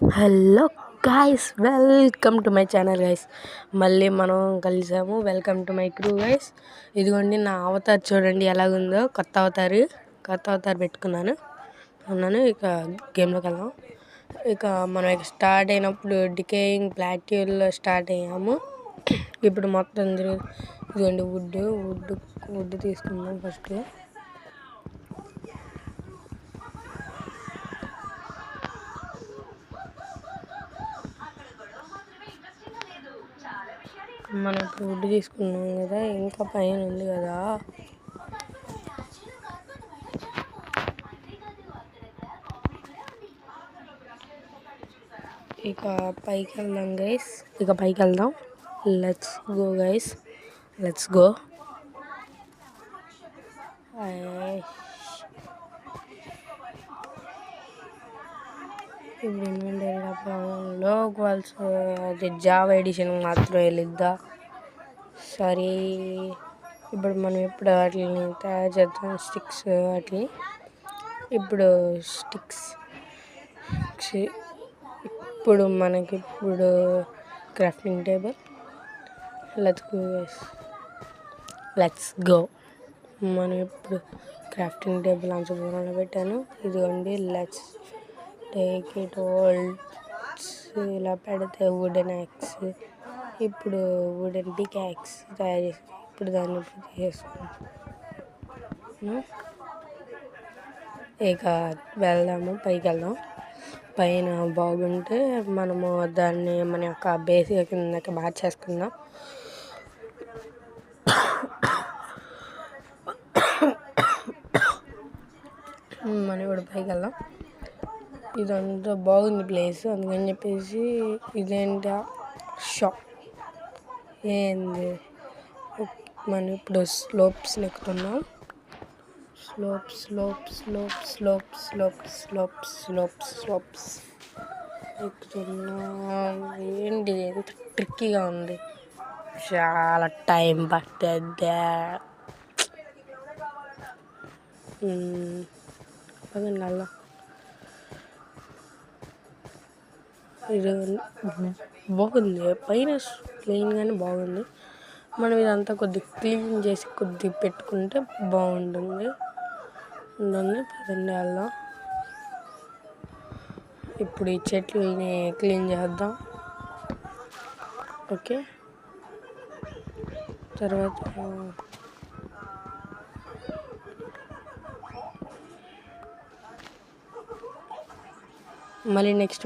Hello guys, welcome to my channel guys. మళ్ళీ మనం కలిసాము. Welcome to my crew guys. ఇదిగోండి నా అవతార్ చూడండి ఎలాగుందో. కొత్త అవతార్ పెట్టుకున్నాను. ఇక గేమ్లోకి వెళ్దాం. ఇక మనం స్టార్ట్ అయినప్పుడు డికేయింగ్ ప్లాట్యూల్లో స్టార్ట్ అయ్యాము. ఇప్పుడు మొత్తం ఇదిగోండి వుడ్ తీసుకుందాం ఫస్ట్. మనం ఇప్పుడు వుడ్ తీసుకున్నాం కదా, ఇంకా పైన ఉంది కదా. ఇక పైకి వెళ్దాం guys. Let's go guys, let's go. ఇప్పుడు ఇన్వెంటరీలో అది జావా ఎడిషన్ మాత్రం వెళ్ళిద్దా. సరే, ఇప్పుడు మనం ఎప్పుడు వాటిని తయారు చేద్దాం. స్టిక్స్ వాటిని ఇప్పుడు మనకి క్రాఫ్టింగ్ టేబుల్. Let's go. మనం ఇప్పుడు క్రాఫ్టింగ్ టేబుల్ అంత దూరంలో పెట్టాను. ఇదిగోండి, లెట్స్ టేక్ ఇట్ హోల్డ్స్. ఇలా పెడితే వుడెన్ యాక్స్. ఇప్పుడు వుడెన్ బిగ్ యాక్స్ తయారు చేసి ఇప్పుడు దాన్ని చేసుకుంటాం. ఇక వెళ్దాము, పైకి వెళ్దాం. పైన బాగుంటే మనము దాన్ని మన యొక్క బేసిక్ కిందకి మార్చేసుకుందాం. మనం ఇప్పుడు పైకి వెళ్దాం. ఇదంతా బాగుంది ప్లేస్, అందుకని చెప్పేసి ఇదేంటి షాప్ ఏంది. మనం ఇప్పుడు స్లోప్స్ ఎక్కుతున్నాం. స్లోప్స్ ఎక్కుతున్నాం. ఏంటి ఎంత ట్రిక్కీగా ఉంది, చాలా టైం పడుతుంది. ఇది బాగుంది, పైన క్లీన్గానే బాగుంది. మనం ఇదంతా కొద్దిగా క్లీన్ చేసి కొద్దిగా పెట్టుకుంటే బాగుంటుంది. పదండి వెళ్దాం. ఇప్పుడు ఈ చెట్లని క్లీన్ చేద్దాం. ఓకే, తర్వాత మళ్ళీ నెక్స్ట్